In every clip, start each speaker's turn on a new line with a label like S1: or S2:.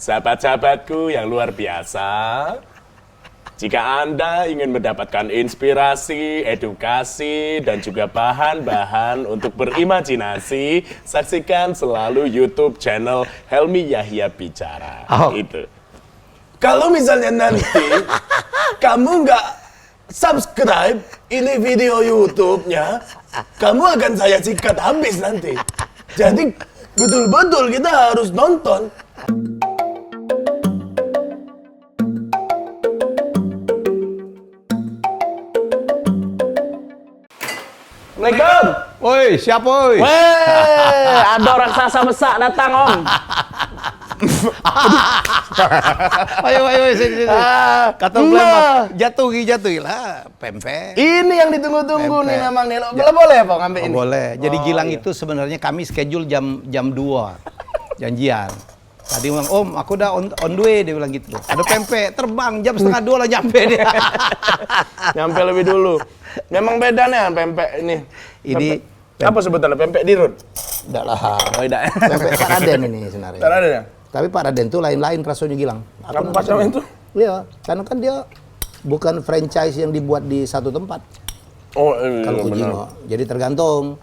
S1: Sahabat-sahabatku yang luar biasa, jika Anda ingin mendapatkan inspirasi, edukasi, dan juga bahan-bahan untuk berimajinasi, saksikan selalu YouTube channel Helmi Yahya Bicara. Itu. Kalau misalnya nanti kamu nggak subscribe ini video YouTube-nya, kamu akan saya sikat habis nanti. Jadi betul-betul kita harus nonton. Assalamualaikum.
S2: Woi, siapa woi?
S1: Weh, ada raksasa besar datang, Om.
S2: Ayo, sini. Kata Palembang, jatuh lah, pempek.
S1: Ini yang ditunggu-tunggu nih memang nih.
S2: Boleh
S1: Boleh Pak ngambil ini?
S2: Boleh. Jadi Gilang
S1: iya.
S2: itu sebenarnya kami schedule jam 2. Janjian. Tadi bilang, Om, aku udah on the way, dia bilang gitu. Ada pempek, terbang jam 1:30 lah nyampe dia.
S1: Nyampe lebih dulu. Memang beda nih pempek ini.
S2: Ini
S1: apa sebutannya? Pempek dirut?
S2: enggak lah.
S1: Oh, tidak.
S2: Pempek Pak Raden ini sebenarnya.
S1: Tidak ada ya?
S2: Tapi Pak Raden tuh lain-lain rasanya Gilang.
S1: Apa Pak Raden itu?
S2: Iya, karena kan dia bukan franchise yang dibuat di satu tempat.
S1: Oh, iya,
S2: Kalau
S1: benar.
S2: Ujino, jadi tergantung.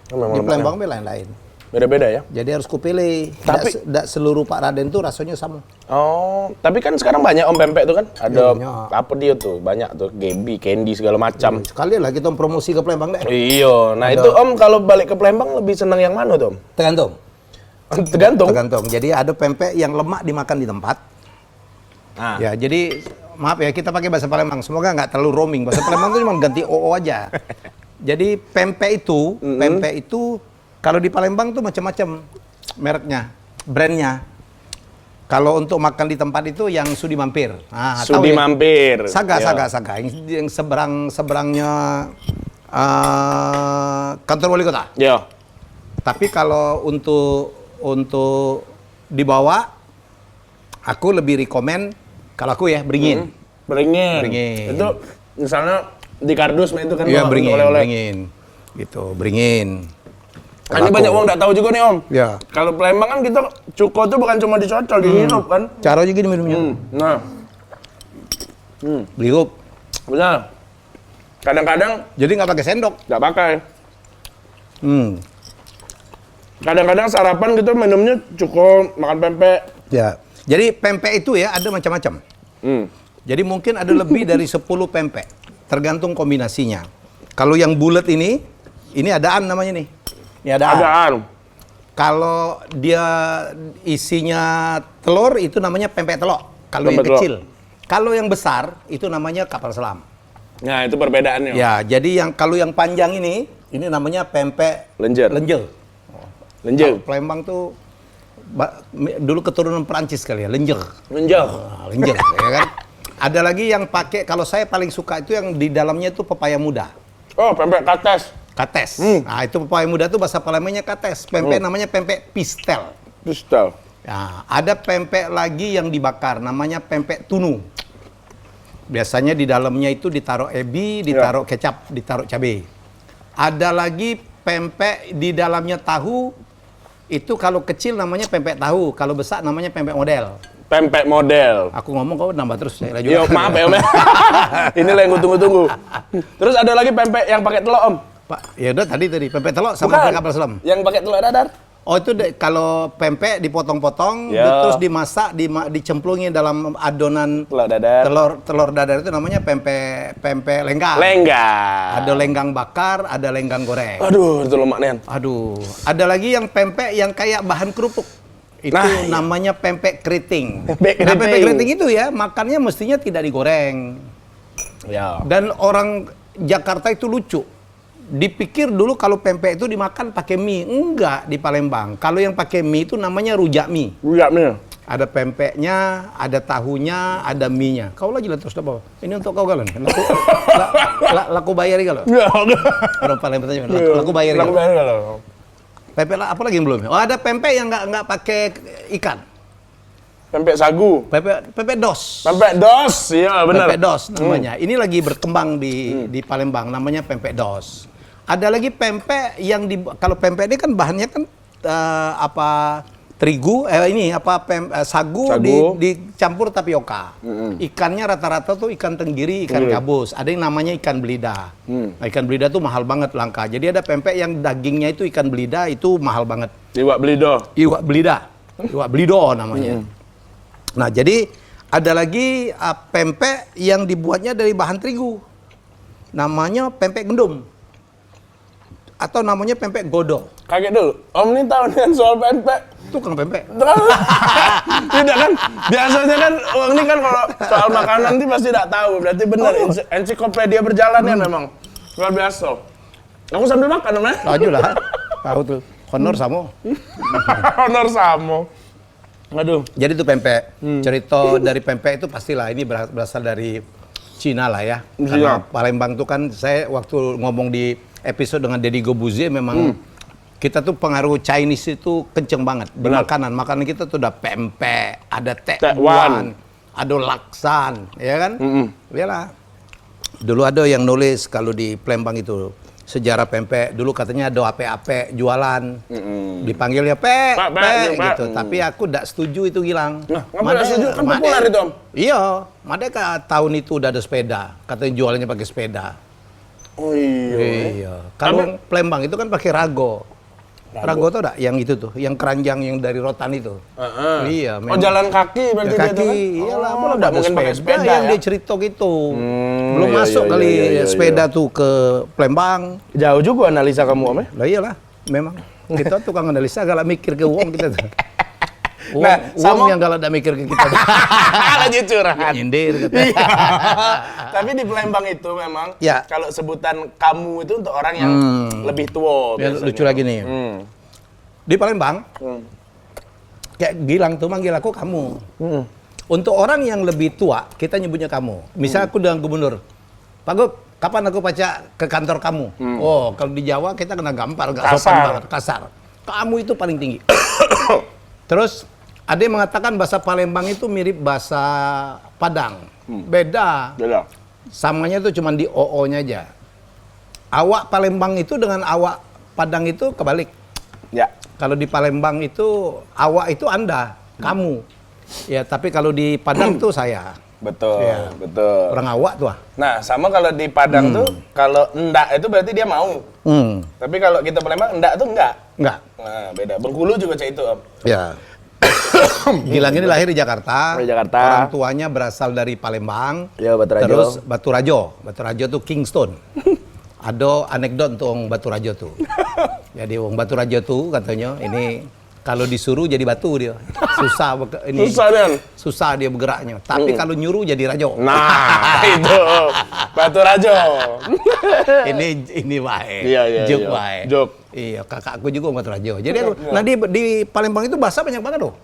S1: Memang
S2: Di Palembang lain-lain.
S1: beda-beda ya?
S2: Jadi harus kupilih.
S1: Tapi-
S2: Tidak seluruh Pak Raden tuh rasanya sama.
S1: Oh, tapi kan sekarang banyak Om pempek tuh kan? Ada
S2: banyak.
S1: apa dia tuh? Banyak tuh, Gebi, Candy segala macam.
S2: Sekali lah kita promosi ke Palembang deh.
S1: Iya, nah itu Om kalau balik ke Palembang lebih senang yang mana tuh Om?
S2: Tergantung.
S1: Tergantung.
S2: Tergantung. Jadi ada pempek yang lemak dimakan di tempat.
S1: Nah,
S2: Ya, jadi maaf ya kita pakai bahasa Palembang. Semoga nggak terlalu roaming. Bahasa Palembang itu cuma ganti OO aja. Jadi pempek itu kalau di Palembang tuh macam-macam mereknya, brandnya. Kalau untuk makan di tempat itu yang Sudi Mampir. Nah, tahu
S1: Sudi
S2: ya?
S1: Mampir.
S2: Saga. Yang seberangnya kantor wali kota.
S1: Yo.
S2: Tapi kalau untuk dibawa, aku lebih rekomen kalau aku ya beringin.
S1: Beringin. Itu misalnya di kardus itu kan
S2: Iya
S1: bawa
S2: beringin,
S1: oleh-oleh.
S2: gitu beringin.
S1: Kan ini banyak orang nggak tahu juga nih Om.
S2: Ya.
S1: Kalau Palembang kan kita cuko tuh bukan cuma dicocol, dihirup kan.
S2: Cara juga diminumnya.
S1: Nah,
S2: Dihirup.
S1: benar. Kadang-kadang
S2: Jadi nggak pakai sendok.
S1: nggak pakai.
S2: Hmm.
S1: Kadang-kadang sarapan gitu minumnya cuko, makan pempek.
S2: Ya. Jadi pempek itu ya ada macam-macam. Jadi mungkin ada lebih dari 10 pempek. Tergantung kombinasinya. Kalau yang bulat ini adaan namanya nih. Ini adaan.
S1: Adaan.
S2: Kalau dia isinya telur itu namanya pempek telok. Kalau yang
S1: Pempek telok.
S2: kecil. Kalau yang besar itu namanya kapal selam.
S1: Nah, itu perbedaannya.
S2: Ya, jadi kalau yang panjang ini namanya pempek
S1: Lenjer.
S2: lenjer.
S1: Lenjer.
S2: Kalau Palembang tuh dulu keturunan Perancis kali ya, lenjer.
S1: Lenjer.
S2: Nah, lenjer, ya kan? Ada lagi yang pakai, kalau saya paling suka itu yang di dalamnya itu pepaya muda.
S1: Oh, pempek kates.
S2: Kates. Nah, itu pepaya muda tuh bahasa Palembangnya kates. Pempek namanya pempek pistel.
S1: Pistel.
S2: Nah, ada pempek lagi yang dibakar, namanya pempek tunu. Biasanya di dalamnya itu ditaruh ebi, ditaruh kecap, ditaruh cabai. Ada lagi pempek di dalamnya tahu, itu kalau kecil namanya pempek tahu, kalau besar namanya pempek model.
S1: Pempek model.
S2: Aku ngomong kau nambah terus. Saya
S1: Yo, maaf ya Om. Inilah yang gue tunggu-tunggu. Terus ada lagi pempek yang pakai telur Om.
S2: Pak, ya udah tadi pempek telok sama
S1: Bukan.
S2: pempek kapal selam.
S1: Yang pakai telur dadar.
S2: Oh itu kalau pempek dipotong-potong,
S1: Ya.
S2: terus dimasak, dicemplungin dalam adonan
S1: Telur dadar.
S2: telur dadar itu namanya pempek lenggang.
S1: Lenggang.
S2: Ada lenggang bakar, ada lenggang goreng.
S1: Aduh, itu lemak nih.
S2: Aduh, ada lagi yang pempek yang kayak bahan kerupuk. Itu
S1: Nah, iya.
S2: namanya pempek keriting.
S1: Pempek
S2: Nah,
S1: keriting.
S2: pempek keriting itu ya makannya mestinya tidak digoreng.
S1: Ya.
S2: Dan orang Jakarta itu lucu. Dipikir dulu kalau pempek itu dimakan pakai mie. Enggak di Palembang. Kalau yang pakai mie itu namanya rujak mie.
S1: Rujak nih.
S2: Ada pempeknya, ada tahunya, ada mie-nya. Kau lagi lah terus apa? Ini untuk kau galon. Laku bayar kalau.
S1: Ya.
S2: Orang Palembang tanya, laku bayar
S1: Laku
S2: kalau.
S1: bayar kalau.
S2: Pempek apa lagi yang belum? Oh ada pempek yang nggak pakai ikan.
S1: Pempek sagu.
S2: Pempek dos.
S1: Pempek dos. Iya, benar.
S2: Pempek dos namanya. Ini lagi berkembang di Palembang, namanya pempek dos. Ada lagi pempek yang kalau pempek ini kan bahannya kan terigu, sagu,
S1: Sagu.
S2: dicampur tapioka. Ikannya rata-rata tuh ikan tenggiri, ikan gabus. Ada yang namanya ikan belida. Nah, ikan belida tuh mahal banget langka. Jadi ada pempek yang dagingnya itu ikan belida, itu mahal banget.
S1: Iwak belido.
S2: Iwak belida. Iwak belido namanya. Nah, jadi ada lagi pempek yang dibuatnya dari bahan terigu. Namanya pempek gendum. Atau namanya pempek godong.
S1: Kaget dulu. Om ini tahu kan soal pempek?
S2: Tukang pempek.
S1: Tidak kan? Biasanya kan Om ini kan kalau soal makanan ini pasti tidak tahu. Berarti benar ensiklopedia berjalan ya memang. Luar biasa. Aku sambil makan namanya.
S2: Tahu lah. Tahu tuh. Honor samo.
S1: Honor samo. Aduh.
S2: Jadi itu pempek. Cerita dari pempek itu pastilah ini berasal dari Cina lah ya. Karena Palembang itu kan saya waktu ngomong di episode dengan Deddy Gobuzie memang kita tuh pengaruh Chinese itu kenceng banget di makanan. Makanan kita tuh udah pempek, ada tekwan, ada laksan, ya kan? Iyalah. Dulu ada yang nulis kalau di Palembang itu sejarah pempek. Dulu katanya ada ape-ape jualan, dipanggilnya pe gitu. Tapi aku tidak setuju itu Gilang.
S1: Nah, nggak setuju kan populer itu Om.
S2: Iya, Madeka tahun itu udah ada sepeda, katanya jualannya pakai sepeda.
S1: Oh iya.
S2: Iya. Kalau Palembang itu kan pakai rago. Rago tuh yang itu tuh, yang keranjang yang dari rotan itu. Iya.
S1: Oh jalan kaki berarti dia tuh kan?
S2: Iyalah, malah udah
S1: mungkin pakai sepeda
S2: yang
S1: ya?
S2: dia cerita gitu. Belum masuk kali sepeda tuh ke Palembang.
S1: Jauh juga analisa kamu Om ya?
S2: Lah iyalah, memang. Kita tukang analisa galak mikir ke uang kita tuh. Uang,
S1: Nah,
S2: uang yang galak mikir ke kita.
S1: Lanjut curhat.
S2: Nyindir kata.
S1: Tapi di Palembang itu memang
S2: Ya.
S1: kalau sebutan kamu itu untuk orang yang lebih tua
S2: Ya,
S1: biasanya.
S2: lucu lagi nih. Di Palembang, kayak Gilang tuh manggil aku kamu. Untuk orang yang lebih tua, kita nyebutnya kamu. Misal aku dengan gubernur, Pak Gub, kapan aku pacak ke kantor kamu? Oh, kalau di Jawa kita kena gampar, gak sopan banget, kasar. Kamu itu paling tinggi. Terus ada yang mengatakan bahasa Palembang itu mirip bahasa Padang. Beda. Samanya itu cuma di OO-nya aja. Awak Palembang itu dengan awak Padang itu kebalik.
S1: Ya.
S2: Kalau di Palembang itu awak itu Anda, kamu. Ya, tapi kalau di Padang tuh saya.
S1: Betul,
S2: Ya.
S1: betul.
S2: Orang awak tuh.
S1: Nah, sama kalau di Padang tuh, kalau enggak itu berarti dia mau. Tapi kalau kita Palembang, enggak tuh enggak.
S2: Enggak.
S1: Nah, beda. Bengkulu juga kayak itu, Om.
S2: Ya. Gilang ini lahir di Jakarta.
S1: Di Jakarta.
S2: Orang tuanya berasal dari Palembang.
S1: Ya, Baturajo.
S2: Terus Baturajo. Baturajo tuh Kingston. Ada anekdot tuh Ong Baturajo tuh. Jadi Ong Baturajo tuh katanya ini kalau disuruh jadi batu dia. Susah ini.
S1: Susah dan.
S2: Susah dia bergeraknya. Tapi kalau nyuruh jadi rajo.
S1: Nah, itu Baturajo.
S2: ini wae.
S1: Iya,
S2: Jok
S1: iya.
S2: wae.
S1: Jok.
S2: Iya, kakakku juga Ong Baturajo. Jadi aku, nah di Palembang itu bahasa banyak banget loh.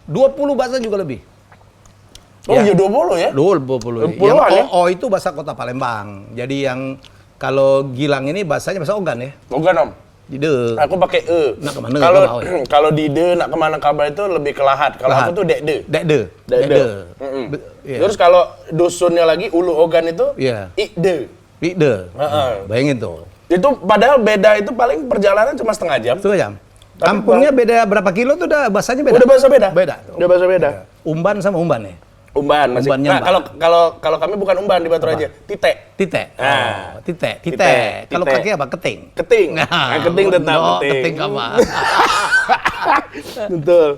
S2: 20 bahasa juga lebih.
S1: Oh, iya 20 ya?
S2: 20.
S1: 20
S2: Yang
S1: ya?
S2: OO itu bahasa kota Palembang. Jadi yang kalau Gilang ini bahasanya bahasa Ogan ya.
S1: Bukan, Om.
S2: Ide.
S1: Aku pakai e.
S2: Nak kemana
S1: Kalau
S2: kau mau,
S1: kalau di de nak kemana kabar itu lebih ke lahat. Kalau aku tuh dek de.
S2: Dekde.
S1: Dekde.
S2: Iya.
S1: Terus kalau dusunnya lagi ulu ogan itu
S2: Iya.
S1: ikde.
S2: Ide.
S1: Heeh.
S2: Bayangin tuh.
S1: Itu padahal beda itu paling perjalanan cuma setengah jam.
S2: Setengah jam. Kampungnya beda berapa kilo tuh udah bahasanya beda.
S1: Udah bahasa beda.
S2: Beda.
S1: Udah bahasa beda.
S2: Umban sama umban ya.
S1: Umban masih.
S2: Umban
S1: Nah,
S2: nyambang.
S1: kalau kami bukan umban di Baturajo, titek.
S2: Titek.
S1: Ah.
S2: Oh, titek.
S1: Titek.
S2: Kalau
S1: Titek.
S2: kaki apa? Keting.
S1: Keting. Nah, keting tetap
S2: No,
S1: keting.
S2: keting apa?
S1: Betul.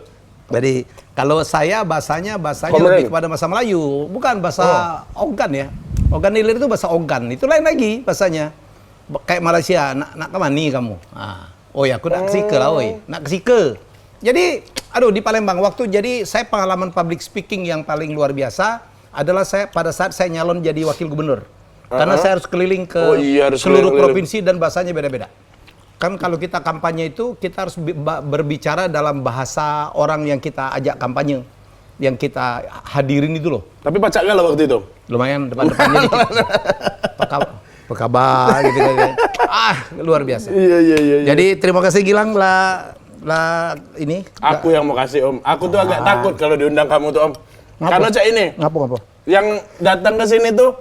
S2: Jadi kalau saya bahasanya
S1: Komeril.
S2: lebih kepada bahasa Melayu, bukan bahasa Ogan ya. Ogan Ilir itu bahasa Ogan, itu lain lagi bahasanya. Kayak Malaysia, nak kemana kamu? Ah. Oh ya, aku nak kesika lah, oi. Nak kesika. Jadi, aduh di Palembang waktu jadi saya pengalaman public speaking yang paling luar biasa adalah saya pada saat saya nyalon jadi wakil gubernur. Karena saya harus keliling ke
S1: harus
S2: seluruh
S1: keliling-keliling.
S2: provinsi dan bahasanya beda-beda. Kan kalau kita kampanye itu kita harus berbicara dalam bahasa orang yang kita ajak kampanye, yang kita hadirin itu loh.
S1: Tapi pacak nggak lah waktu itu?
S2: Lumayan depan-depannya dikit. Apa kabar gitu kan. Luar biasa.
S1: Iya.
S2: Jadi terima kasih Gilang lah ini.
S1: Aku yang mau kasih Om. Aku tuh agak takut kalau diundang kamu tuh Om.
S2: Ngapa?
S1: Karena cak ini,
S2: Ngapa?
S1: yang datang ke sini tuh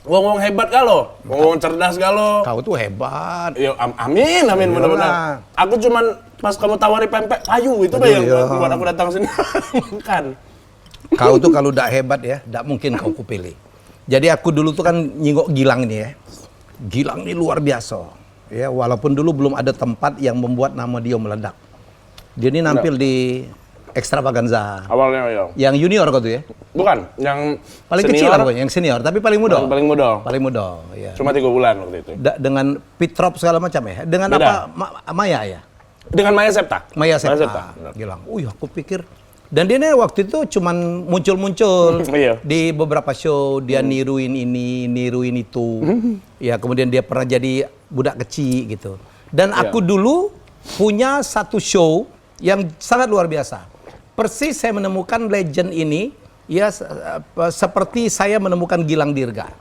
S1: wong-wong hebat kalo, wong cerdas kalo.
S2: Kau tuh hebat.
S1: Ya, amin
S2: Iyalah.
S1: benar-benar. Aku cuman pas kamu tawari pempek kayu itu
S2: Aduh,
S1: yang
S2: iya.
S1: buat aku datang sini. Kan.
S2: Kau tuh kalau udah hebat ya, tidak mungkin kau kupilih. Jadi aku dulu tuh kan nyingok Gilang ini ya. Gilang ini luar biasa. Ya, walaupun dulu belum ada tempat yang membuat nama dia meledak. Dia ini nampil di Extravaganza.
S1: Awalnya ya.
S2: Yang junior kau tuh ya?
S1: Bukan, yang
S2: Paling kecil lah pokoknya, yang senior, tapi paling muda.
S1: Paling muda.
S2: Paling muda, ya.
S1: Cuma 3 bulan waktu itu.
S2: Dengan Pitrop segala macam ya. Dengan
S1: Beda.
S2: apa? Maya ya?
S1: Dengan Maya Septa.
S2: Maya Septa.
S1: benar.
S2: Gilang. Aku pikir. Dan dia ini waktu itu cuman muncul-muncul
S1: Iya.
S2: di beberapa show. Dia niruin ini, niruin itu. Ya, kemudian dia pernah jadi budak kecil gitu. Dan aku dulu punya satu show yang sangat luar biasa. Persis saya menemukan legend ini, ya seperti saya menemukan Gilang Dirga.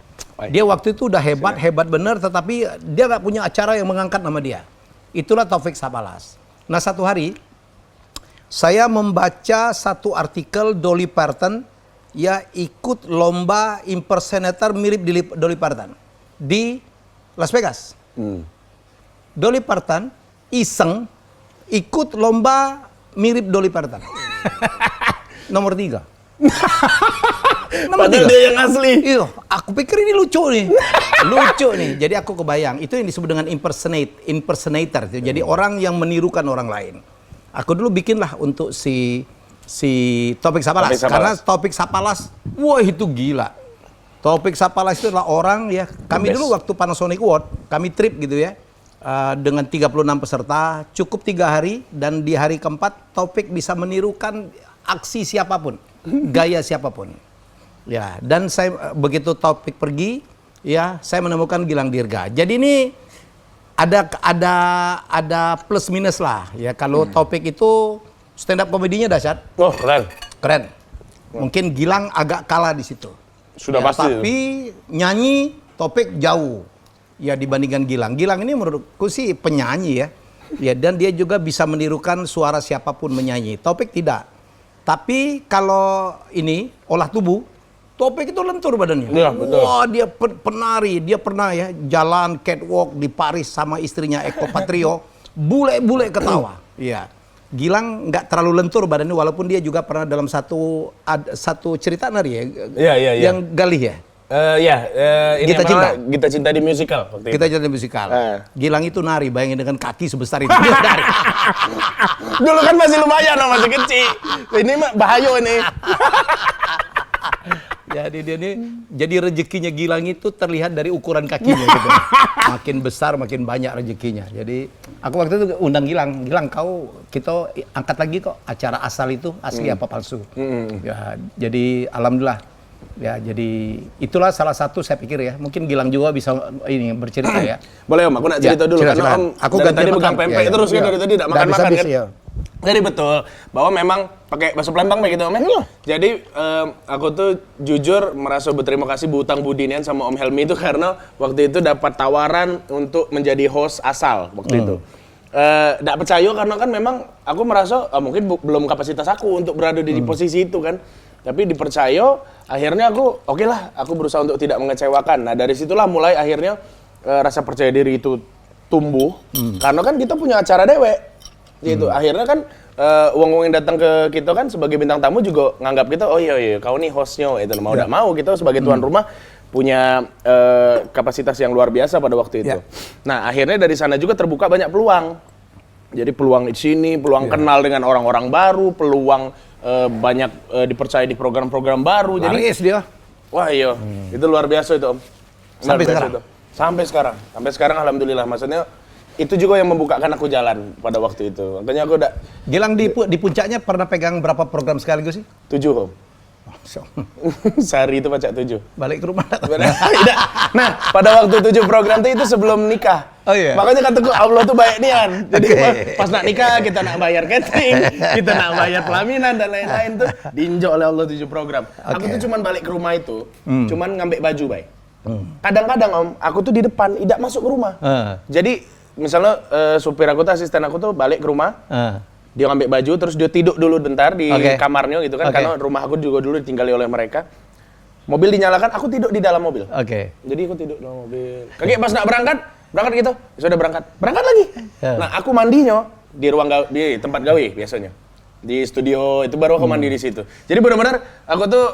S2: Dia waktu itu udah hebat bener, tetapi dia nggak punya acara yang mengangkat nama dia. Itulah Taufik Sapalas. Nah, satu hari saya membaca satu artikel Dolly Parton ya ikut lomba impersonator mirip Dolly Parton di Las Vegas. Dolly Parton iseng ikut lomba mirip Dolly Parton. Nomor 3.
S1: Padahal dia yang asli.
S2: Iya, aku pikir ini lucu nih. Lucu nih. Jadi aku kebayang, itu yang disebut dengan impersonator. Jadi orang yang menirukan orang lain. Aku dulu bikinlah untuk si Taufik Sapalas. Karena Taufik Sapalas, wah itu gila. Taufik Sapalas itu adalah orang ya, kami dulu waktu Panasonic World, kami trip gitu ya. Dengan 36 peserta, cukup 3 hari, dan di hari keempat Taufik bisa menirukan aksi siapapun, gaya siapapun. Ya, dan saya begitu Taufik pergi, ya saya menemukan Gilang Dirga. Jadi ini ada plus minus lah. Ya kalau Taufik itu stand up komedinya dahsyat,
S1: Oh, keren.
S2: keren. Mungkin Gilang agak kalah di situ.
S1: Sudah
S2: Ya,
S1: pasti.
S2: tapi nyanyi Taufik jauh. Ya dibandingkan Gilang. Gilang ini menurutku sih penyanyi ya. Ya, dan dia juga bisa menirukan suara siapapun menyanyi. Taufik tidak. Tapi kalau ini olah tubuh, Taufik itu lentur badannya.
S1: Iya, betul.
S2: Wah, dia penari, dia pernah ya jalan catwalk di Paris sama istrinya Eko Patrio, bule-bule ketawa. Iya. Gilang nggak terlalu lentur badannya, walaupun dia juga pernah dalam satu cerita nari ya.
S1: Iya.
S2: Yang Galih ya.
S1: Ini
S2: Gita
S1: apa
S2: Cinta.
S1: namanya? Gita Cinta di musical waktu
S2: Kita
S1: itu.
S2: jadi musikal.
S1: Eh.
S2: Gilang itu nari, bayangin dengan kaki sebesar itu. Dia nari.
S1: Dulu kan masih lumayan, masih kecil. Ini mah bahaya ini.
S2: Jadi dia ini, jadi rezekinya Gilang itu terlihat dari ukuran kakinya gitu. Makin besar makin banyak rezekinya. Jadi aku waktu itu undang Gilang, kita angkat lagi kok acara asal itu asli apa palsu. Ya, jadi alhamdulillah. Ya, jadi itulah salah satu saya pikir ya. Mungkin Gilang juga bisa ini bercerita ya.
S1: Boleh Om, aku nak cerita dulu karena
S2: silakan.
S1: Om
S2: Aku
S1: dari
S2: ganti
S1: tadi
S2: makan.
S1: pegang pempek
S2: Ya,
S1: terus kan
S2: ya.
S1: dari tadi tidak
S2: Nggak
S1: makan-makan
S2: habis-habis,
S1: kan.
S2: ya.
S1: Jadi betul bahwa memang pakai bakso Palembang begitu Om. Jadi aku tuh jujur merasa berterima kasih berutang budian sama Om Helmi itu karena waktu itu dapat tawaran untuk menjadi host asal waktu itu. Nggak percaya karena kan memang aku merasa mungkin belum kapasitas aku untuk berada di posisi itu kan. Tapi dipercaya, akhirnya aku oke lah, aku berusaha untuk tidak mengecewakan. Nah dari situlah mulai akhirnya rasa percaya diri itu tumbuh. Karena kan kita punya acara dewek, gitu. Akhirnya kan uang-uang yang datang ke kita kan sebagai bintang tamu juga nganggap kita, oh iya kau nih hostnya, itu mau tidak mau kita sebagai tuan rumah punya kapasitas yang luar biasa pada waktu itu. Nah akhirnya dari sana juga terbuka banyak peluang. Jadi peluang di sini, peluang kenal dengan orang-orang baru, peluang banyak dipercaya di program-program baru.
S2: Laris dia.
S1: Wah iya, itu luar biasa itu Om.
S2: Sampai
S1: Luar biasa
S2: sekarang?
S1: itu. Sampai sekarang alhamdulillah. Maksudnya itu juga yang membukakan aku jalan pada waktu itu. Makanya aku udah
S2: Gilang di puncaknya pernah pegang berapa program sekaligus sih?
S1: 7 Om. Sehari itu pacak 7.
S2: Balik ke rumah.
S1: Tidak. Nah, pada waktu 7 program itu sebelum nikah.
S2: Oh iya.
S1: Makanya kataku Allah tuh baik nian. Jadi
S2: Oke.
S1: pas nak nikah kita nak bayar catering, kita nak bayar pelaminan dan lain-lain tuh diinjak oleh Allah 7 program. Aku tuh cuman balik ke rumah itu, cuman ngambil baju baik. Kadang-kadang Om, aku tuh di depan, tidak masuk ke rumah. Jadi misalnya supir aku tuh asisten aku tuh balik ke rumah. Dia ngambil baju terus dia tidur dulu bentar di kamarnya gitu kan karena rumah aku juga dulu ditinggali oleh mereka. Mobil dinyalakan, aku tidur di dalam mobil. Jadi aku tidur di dalam mobil. Kakek pas nak berangkat gitu. Sudah berangkat lagi. Nah, aku mandinya di ruang di tempat gawe biasanya. Di studio itu baru aku mandi di situ. Jadi benar-benar aku tuh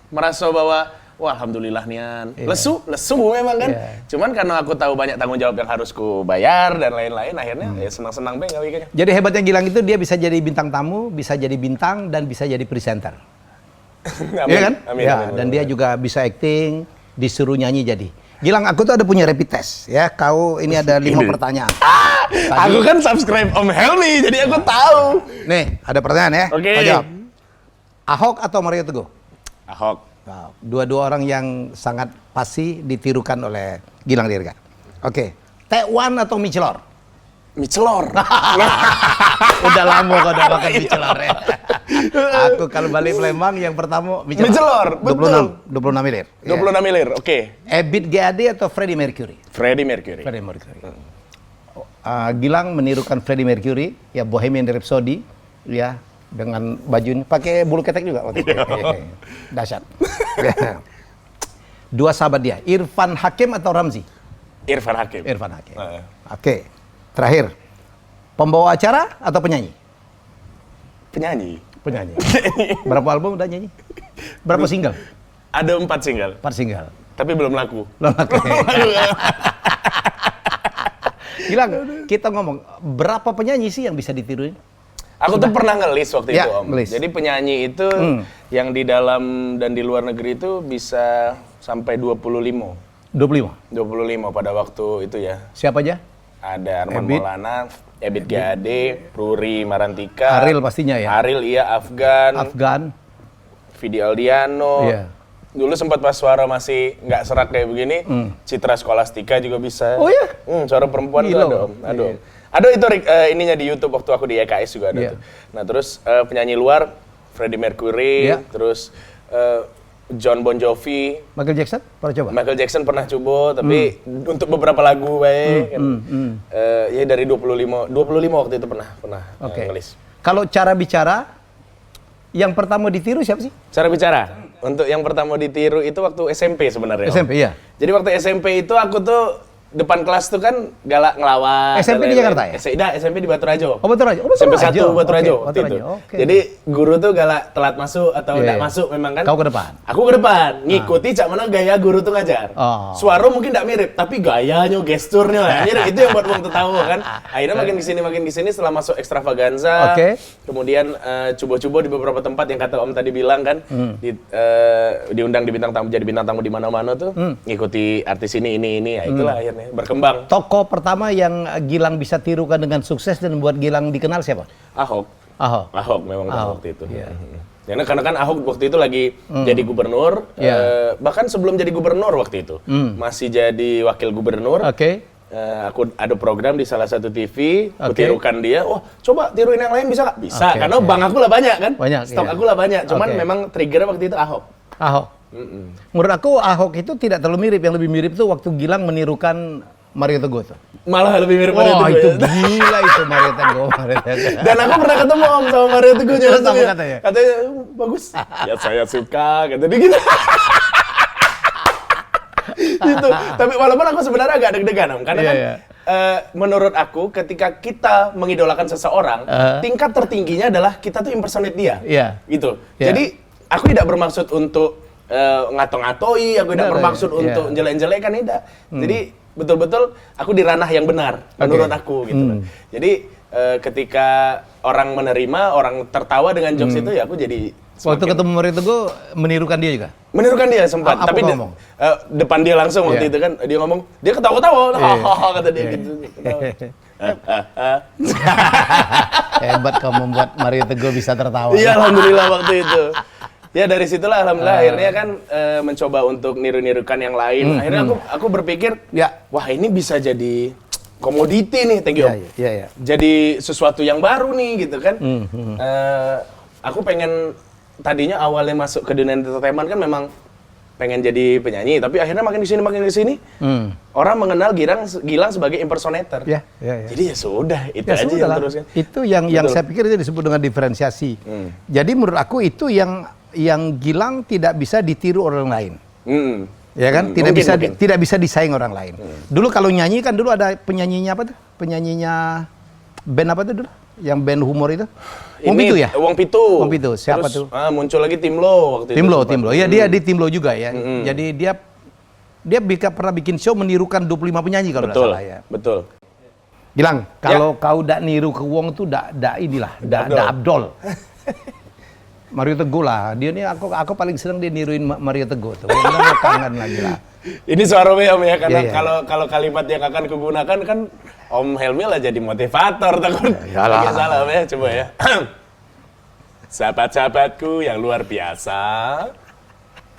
S1: merasa bahwa wah alhamdulillah nian. Lesu memang kan. Cuman karena aku tahu banyak tanggung jawab yang harus ku bayar dan lain-lain, akhirnya ya senang-senang gawe kayaknya.
S2: Jadi hebatnya Gilang itu dia bisa jadi bintang tamu, bisa jadi bintang dan bisa jadi presenter. Iya kan?
S1: Amin,
S2: ya,
S1: amin,
S2: dan
S1: amin.
S2: dia juga bisa acting, disuruh nyanyi jadi. Gilang, aku tuh ada punya rapid test ya. Kau ini ada 5 pertanyaan.
S1: Aku kan subscribe Om Helmi, jadi aku tahu.
S2: Nih, ada pertanyaan ya.
S1: Oke.
S2: Kau jawab. Ahok atau Mario Teguh?
S1: Ahok.
S2: Nah, dua-dua orang yang sangat pasti ditirukan oleh Gilang Dirga. Oke. Tekwan atau mie celor?
S1: Mie celor.
S2: Udah lama kau udah makan mie celor ya. Aku kalau balik Palembang yang pertama mie celor.
S1: Mie celor, betul.
S2: 26 milir.
S1: 26 milir, oke.
S2: Ebit GAD atau Freddie Mercury?
S1: Freddie Mercury.
S2: Freddie Mercury. Gilang menirukan Freddie Mercury, ya Bohemian Rhapsody, ya dengan baju ini pakai bulu ketek juga waktu itu. Dahsyat. Dua sahabat dia, Irfan Hakim atau Ramzi?
S1: Irfan Hakim.
S2: Irfan Hakim. Oke. Terakhir, pembawa acara atau penyanyi?
S1: Penyanyi.
S2: Penyanyi. Berapa album udah nyanyi? Berapa single?
S1: Ada 4 single,
S2: 4 single.
S1: tapi belum laku.
S2: Gilang, kita ngomong, berapa penyanyi sih yang bisa ditiruin?
S1: Aku tuh pernah ngelis waktu
S2: Ya,
S1: itu, Om.
S2: ngelis.
S1: Jadi penyanyi itu yang di dalam dan di luar negeri itu bisa sampai 25.
S2: 25.
S1: pada waktu itu ya.
S2: Siapa aja?
S1: Ada Arman
S2: Ebit.
S1: Maulana, Ebit Gade, Ruri Marantika.
S2: Ariel pastinya ya.
S1: Ariel iya, Afgan,
S2: Afgan.
S1: Vidi Aldiano.
S2: Iya.
S1: Dulu sempat pas suara masih nggak serak kayak begini, Citra Skolastika juga bisa.
S2: Oh iya?
S1: Suara perempuan tuh
S2: Gila,
S1: ada, Om.
S2: Om.
S1: Ada,
S2: Iya.
S1: Om. Ada itu ininya di YouTube waktu aku di EKS juga ada
S2: Iya.
S1: tuh. Nah terus penyanyi luar, Freddie Mercury,
S2: Iya.
S1: terus John Bon Jovi,
S2: Michael Jackson, pernah coba?
S1: Michael Jackson pernah coba, tapi untuk beberapa lagu baik. Ya dari 25 waktu itu pernah
S2: Oke.
S1: ngelis.
S2: Kalau cara bicara, yang pertama ditiru siapa sih?
S1: Cara bicara, untuk yang pertama ditiru itu waktu SMP sebenarnya. Om.
S2: SMP, iya.
S1: Jadi waktu SMP itu aku tuh depan kelas tuh kan galak ngelawak.
S2: SMP
S1: dan
S2: di
S1: lain-lain.
S2: Jakarta ya?
S1: SMP di Batu Rajo.
S2: Oh, Batu Rajo. Oh, Batu
S1: SMP
S2: Rajo.
S1: 1 Batu Rajo
S2: Oke,
S1: waktu
S2: Batu
S1: itu.
S2: Rajo, oke.
S1: Jadi guru tuh galak telat masuk atau
S2: Iya,
S1: enggak
S2: iya.
S1: masuk memang kan.
S2: Kau ke depan?
S1: Aku ke depan, ngikuti cak mana gaya guru tuh ngajar.
S2: Oh.
S1: Suara mungkin enggak mirip, tapi gayanya, gesturnya lah. Akhirnya itu yang buat uang tertawa kan. Akhirnya makin kesini setelah masuk Extravaganza.
S2: Oke.
S1: Kemudian coba-coba di beberapa tempat yang kata Om tadi bilang kan, diundang di bintang tamu, jadi bintang tamu di mana-mana tuh, ngikuti artis ini, ya itulah akhirnya berkembang.
S2: Tokoh pertama yang Gilang bisa tirukan dengan sukses dan buat Gilang dikenal siapa?
S1: Ahok memang pada
S2: Ahok,
S1: waktu itu.
S2: iya.
S1: Karena kan Ahok waktu itu lagi jadi gubernur,
S2: Iya.
S1: bahkan sebelum jadi gubernur waktu itu, masih jadi wakil gubernur.
S2: Oke.
S1: Aku ada program di salah satu TV, aku
S2: Oke.
S1: tirukan dia. Oh, coba tiruin yang lain bisa nggak? Bisa,
S2: Oke,
S1: karena
S2: oke.
S1: bank aku lah banyak kan.
S2: Banyak,
S1: Stok
S2: iya.
S1: aku lah banyak. Cuman
S2: Oke.
S1: memang triggernya waktu itu Ahok.
S2: Ahok. Menurut aku Ahok itu tidak terlalu mirip. Yang lebih mirip itu waktu Gilang menirukan Mario Teguh tuh.
S1: Malah lebih mirip Mario
S2: Wah,
S1: Teguh
S2: itu
S1: ya.
S2: gila itu Mario Teguh. Mario Teguh.
S1: Dan aku pernah ketemu Om sama Mario Teguh
S2: Terus apa katanya?
S1: Katanya bagus. Ya saya suka, kata dia gitu. Gitu. Tapi walaupun aku sebenarnya agak deg-degan Om, karena
S2: Iya,
S1: kan
S2: iya.
S1: menurut aku ketika kita mengidolakan seseorang, tingkat tertingginya adalah kita tuh impersonate dia.
S2: Iya.
S1: Gitu.
S2: Iya.
S1: Jadi aku tidak bermaksud untuk ngato-ngatoi, aku tidak
S2: Benar,
S1: bermaksud
S2: iya.
S1: untuk jelek-jelekan, tidak. Jadi betul-betul aku di ranah yang benar menurut aku gitu loh. Jadi ketika orang menerima, orang tertawa dengan jokes itu ya aku jadi
S2: Waktu ketemu Mario Teguh menirukan dia juga.
S1: menirukan dia sempat,
S2: Apa
S1: tapi
S2: kau ngomong?
S1: depan dia langsung waktu
S2: Iya.
S1: itu kan dia ngomong, dia ketawa-ketawa, hahaha kata dia
S2: Iya.
S1: gitu.
S2: Hebat kau membuat Mario Teguh bisa tertawa.
S1: Iya, alhamdulillah waktu itu. Ya dari situlah alhamdulillah akhirnya kan mencoba untuk niru-nirukan yang lain. Akhirnya aku berpikir,
S2: Ya.
S1: wah ini bisa jadi komoditi nih, thank you.
S2: Iya.
S1: Jadi sesuatu yang baru nih gitu kan. Aku pengen tadinya awalnya masuk ke dunia entertainment kan memang pengen jadi penyanyi, tapi akhirnya makin di sini orang mengenal Gilang sebagai impersonator.
S2: Ya.
S1: Jadi ya sudah, itu
S2: Ya,
S1: aja
S2: sudah
S1: yang
S2: lah.
S1: terus kan.
S2: Itu yang
S1: Betul.
S2: saya pikir itu disebut dengan diferensiasi. Jadi menurut aku itu yang Gilang tidak bisa ditiru orang lain. Ya kan? Tidak bisa disaing orang lain. Dulu kalau nyanyi kan dulu ada penyanyinya apa tuh? Penyanyinya band apa itu dulu? Yang band humor itu?
S1: Ini,
S2: Wong Pitu ya?
S1: Wong Pitu.
S2: Wong Pitu. Siapa
S1: Terus,
S2: tuh?
S1: Muncul lagi Timlo waktu itu.
S2: Timlo. Ya dia di Timlo juga ya. Jadi dia pernah bikin show menirukan 25 penyanyi kalau nggak
S1: Betul,
S2: salah ya.
S1: betul.
S2: Gilang, kalau kau dak niru ke Wong tuh dak Abdol. Mario Teguh lah. Dia nih aku paling seneng dia niruin Mario Teguh tuh. Benar kangen lagi lah.
S1: Ini suara Om ya, karena
S2: Iya.
S1: kalau kalimat yang akan kugunakan kan Om Helmi lah jadi motivator, takut
S2: Yalah.
S1: pakai salah Om ya, coba ya. Sahabat-sahabatku yang luar biasa,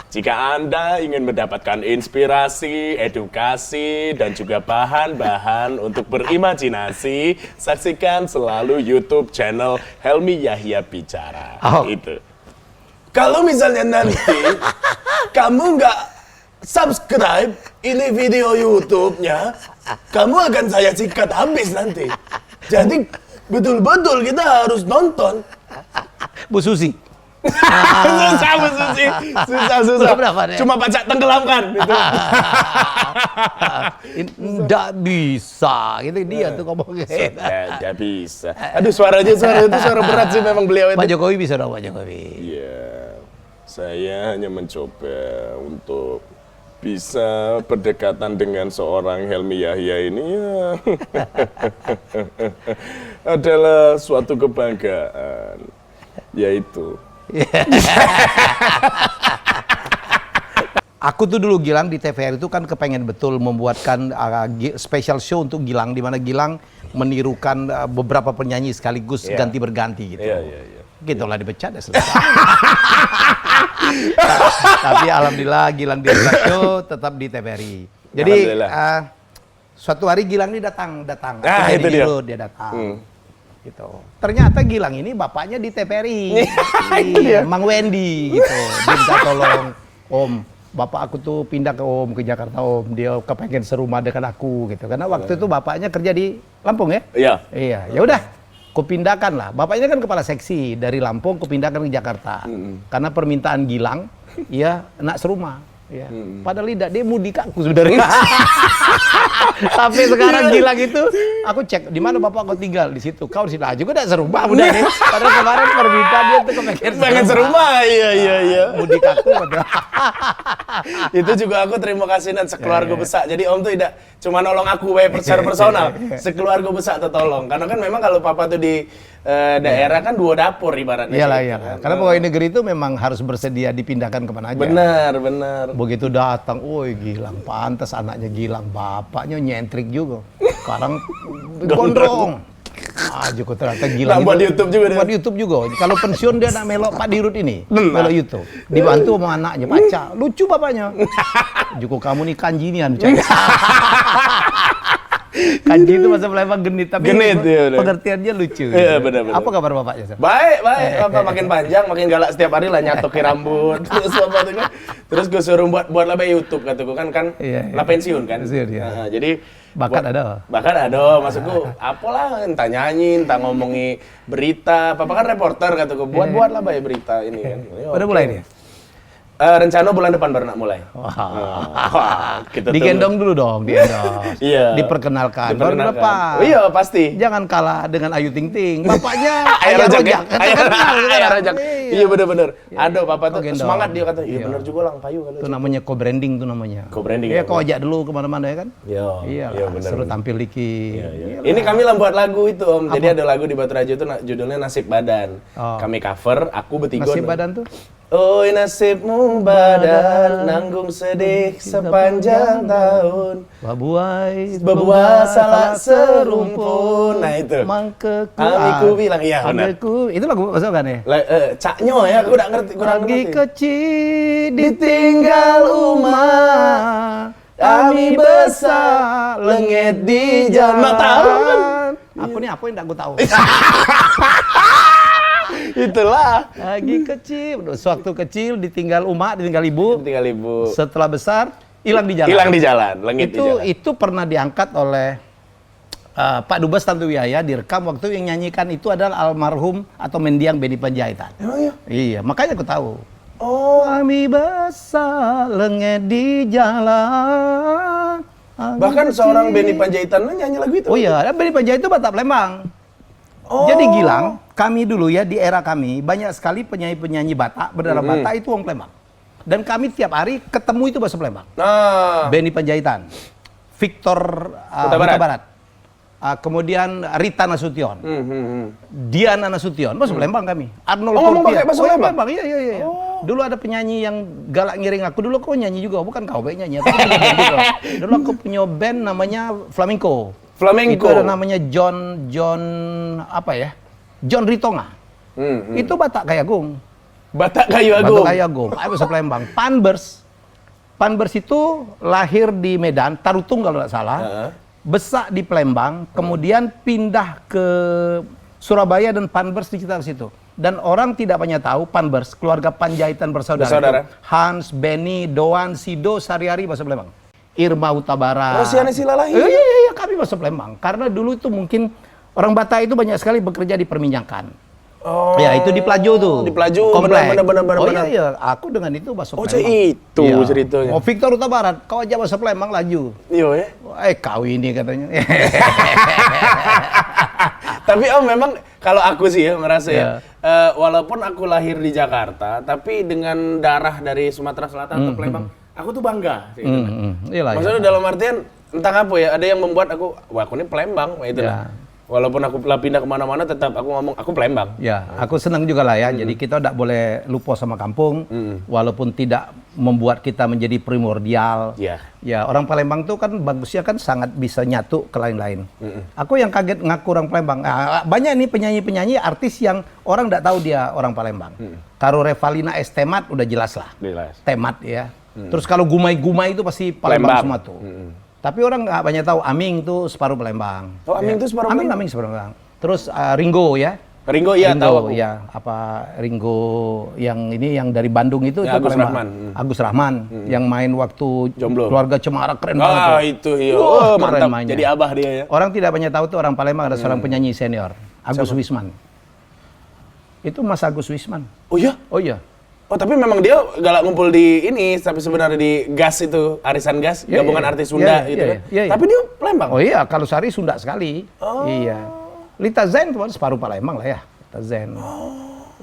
S1: jika Anda ingin mendapatkan inspirasi, edukasi, dan juga bahan-bahan untuk berimajinasi, saksikan selalu YouTube channel Helmi Yahya Bicara.
S2: Oh.
S1: Itu. Kalau misalnya nanti kamu nggak subscribe ini video YouTube-nya, kamu akan saya sikat habis nanti. Jadi betul-betul kita harus nonton.
S2: Bu Susi.
S1: Susah Bu Susi, susah.
S2: Berapa deh?
S1: Cuma baca tenggelamkan. Gitu.
S2: Nggak bisa. Gitu dia tuh ngomongnya.
S1: Tidak bisa. Aduh suara itu suara berat sih memang beliau itu.
S2: Pak Jokowi bisa dong Pak Jokowi.
S1: Iya, saya hanya mencoba untuk bisa berdekatan dengan seorang Helmi Yahya ini ya. Adalah suatu kebanggaan, yaitu
S2: Aku tuh dulu Gilang di TVRI itu kan kepengen betul membuatkan special show untuk Gilang, di mana Gilang menirukan beberapa penyanyi sekaligus
S1: Iya.
S2: ganti berganti gitu.
S1: Iya.
S2: Gitulah dipecat ya selesai. Tapi alhamdulillah Gilang di show tetap di TVRI. Jadi
S1: Alhamdulillah.
S2: suatu hari Gilang ini datang.
S1: Ah,
S2: Aku
S1: itu
S2: jadi
S1: dia.
S2: jurut, dia datang. Gitu. Ternyata Gilang ini bapaknya di TVRI. Iya, Mang Wendy gitu. Dia minta tolong, Om, bapak aku tuh pindah ke Jakarta Om. Dia kepengen serumah dengan aku gitu. Karena waktu itu bapaknya kerja di Lampung ya.
S1: Iya.
S2: Iya, ya udah. Kupindahkan lah. Bapaknya kan kepala seksi dari Lampung, kupindahkan ke Jakarta. Karena permintaan Gilang, ya nak serumah. Ya. Padahal tidak, dia mudik aku sebenarnya. Sampai sekarang Gilang itu, aku cek di mana bapak kau tinggal di situ. Kau di situ aja, gue udah serumah udah nih. Padahal kemarin permintaan dia tuh
S1: Pengen serumah, iya.
S2: Mudik aku padahal.
S1: Itu juga aku terima kasih dan sekeluarga besar. Jadi Om tuh tidak cuma nolong aku secara personal, sekeluarga besar tuh tolong. Karena kan memang kalau papa tuh di daerah kan 2 dapur ibaratnya.
S2: Iyalah.
S1: Kan.
S2: Karena pegawai negeri itu memang harus bersedia dipindahkan kemana aja.
S1: Benar.
S2: Begitu datang, woi Gilang, pantas anaknya Gilang, bapaknya nyentrik juga. Sekarang gondrong. Joko ternyata Gilang.
S1: Nah, buat YouTube juga dia.
S2: Buat YouTube juga. Kalau pensiun dia nak melok Pak Dirut ini. Melok YouTube. Dibantu sama anaknya, baca. Lucu bapaknya. Joko kamu nih kanjinian. Kanji itu bahasa Palembang genit, tapi
S1: Genit, iya, benar.
S2: pengertiannya lucu.
S1: Iya, benar.
S2: Apa kabar bapaknya? Sir?
S1: Baik. Bapak makin panjang, makin galak setiap hari lah nyatokin rambut. Terus apa tuh kan? Terus gue suruh buat lah YouTube kataku kan
S2: Iya.
S1: lah pensiun kan.
S2: Pensiun, iya.
S1: Nah, jadi
S2: Bakat ada.
S1: Bakat ada, maksudku apalah entah nyanyi, entah ngomongi berita. Papa kan reporter kataku, buat lah baik berita ini kan.
S2: Udah mulai nih.
S1: Rencana bulan depan baru nak mulai.
S2: Wah.
S1: Kita
S2: Digendong dulu dong, digendong.
S1: Iya.
S2: Diperkenalkan. Baru
S1: Diperkenalkan.
S2: depan.
S1: Oh, iya pasti.
S2: Jangan kalah dengan Ayu Ting Ting. Bapaknya
S1: Ayah rojak ya? Ayah
S2: Ayah
S1: rojak. Iya bener-bener. Ada papa
S2: Kau
S1: tuh
S2: gendong.
S1: semangat dia kata, iya
S2: Iya.
S1: bener juga lang payu kata.
S2: Itu namanya co-branding tuh namanya.
S1: Co-branding,
S2: Iya,
S1: ya,
S2: kau ajak dulu kemana-mana ya kan?
S1: Iya bener.
S2: Suruh tampil dikit. Iyalah.
S1: Ini kami lah buat lagu itu Om. Jadi ada lagu di Batu Rajo itu judulnya Nasib Badan.
S2: Oh.
S1: Kami cover, aku bertiga.
S2: Nasib badan tuh?
S1: Oi nasibmu badan, nanggung sedih sepanjang tahun. Bebuai salah serumpun. Nah itu.
S2: Mangkeku.
S1: Amiku bilang, iya benar.
S2: Mangkeku. Itu lagu masuk kan ya?
S1: Caknyo ya, aku udah ngerti, kurang
S2: Pagi
S1: ngerti.
S2: kecil ditinggal rumah, kami besar lengit di jalan.
S1: Nggak tahu kan?
S2: Aku nih apa yang enggak gue tahu.
S1: Itulah.
S2: Pagi kecil, sewaktu kecil ditinggal umak, ditinggal ibu.
S1: Tinggal ibu.
S2: Setelah besar hilang di jalan.
S1: Hilang di jalan, lengit di jalan.
S2: Itu pernah diangkat oleh Pak Dubes Tantu Wiyaya, direkam waktu yang nyanyikan itu adalah almarhum atau mendiang Benny Panjaitan.
S1: Emang ya?
S2: Iya, makanya aku tahu.
S1: Oh,
S2: Kami besar lengket di jalan.
S1: bahkan seorang Benny Panjaitan nyanyi lagu itu.
S2: Oh iya, Benny Panjaitan itu Batak Palembang. Jadi Gilang, kami dulu ya di era kami banyak sekali penyanyi-penyanyi Batak berdarah Batak itu orang Palembang. Dan kami tiap hari ketemu itu bahasa Palembang. Benny Panjaitan, Victor Huta Barat. Kemudian Rita Nasution, Diana Nasution, bahasa Palembang kami. Arnold
S1: ngomong pakai bahasa Palembang?
S2: Iya. Dulu ada penyanyi yang galak ngiring aku. Dulu aku nyanyi juga, bukan kau baik nyanyi. Tapi juga band juga. Dulu aku punya band namanya Flamenco. Itu ada namanya John Ritonga. Itu Batak Kayagung.
S1: Batak Kayagung.
S2: Bahasa Palembang. Panbers itu lahir di Medan, Tarutung kalau tidak salah. Besar di Palembang, kemudian pindah ke Surabaya dan Panbers di sekitar situ. Dan orang tidak banyak tahu Panbers, keluarga Panjaitan bersaudara. Hans, Benny, Doan, Sido, Sariari bahasa Palembang. Irma Huta Barat.
S1: Rosiana Silalahi.
S2: Iya, kami bahasa Palembang. Karena dulu itu mungkin orang Batak itu banyak sekali bekerja di perminyakan. Ya itu di Plajo tuh.
S1: Di Plajo,
S2: komplek.
S1: benar.
S2: Iya, aku dengan itu bahasa Palembang.
S1: Itu ceritanya.
S2: Victor Huta Barat, kau aja bahasa Palembang laju.
S1: Iya ya.
S2: Kau ini katanya.
S1: Tapi memang kalau aku sih ya merasa ya, walaupun aku lahir di Jakarta, tapi dengan darah dari Sumatera Selatan atau Palembang, aku tuh bangga. Gitu. Maksudnya dalam artian entah apa ya, ada yang membuat aku, wah aku ini Palembang, itu lah. Walaupun aku pindah kemana-mana, tetap aku ngomong aku Palembang. Ya, aku senang juga lah ya. Jadi kita tidak boleh lupa sama kampung, walaupun tidak membuat kita menjadi primordial. Ya, orang Palembang tuh kan bagusnya kan sangat bisa nyatu ke lain-lain. Aku yang kaget ngaku orang Palembang. Banyak nih penyanyi-penyanyi, artis yang orang tidak tahu dia orang Palembang. Kalau Revalina S. Temat udah jelas lah. Temat ya. Terus kalau Gumai-Gumai itu pasti Palembang semua tuh. Tapi orang nggak banyak tahu Aming tuh separuh Palembang. Aming itu separuh Palembang?
S2: Aming separuh Palembang. Terus Ringo ya.
S1: Ringo tahu aku.
S2: Ya, Ringo yang ini yang dari Bandung itu
S1: ya, Agus
S2: Palembang.
S1: Rahman.
S2: Agus Rahman yang main waktu
S1: Jomblo.
S2: Keluarga Cemara keren banget.
S1: Itu iya. Mantap. Mainnya. Jadi abah dia ya.
S2: Orang tidak banyak tahu tuh orang Palembang ada seorang penyanyi senior, Agus Wisman. Itu Mas Agus Wisman.
S1: Oh iya?
S2: Oh iya.
S1: Oh tapi memang dia galak ngumpul di ini, tapi sebenarnya di GAS itu, Arisan GAS, gabungan artis Sunda gitu kan. Tapi dia Palembang.
S2: Oh iya, kalau Sari Sunda sekali. Iya. Lita Zen tuh separuh Palembang lah ya. Lita Zen.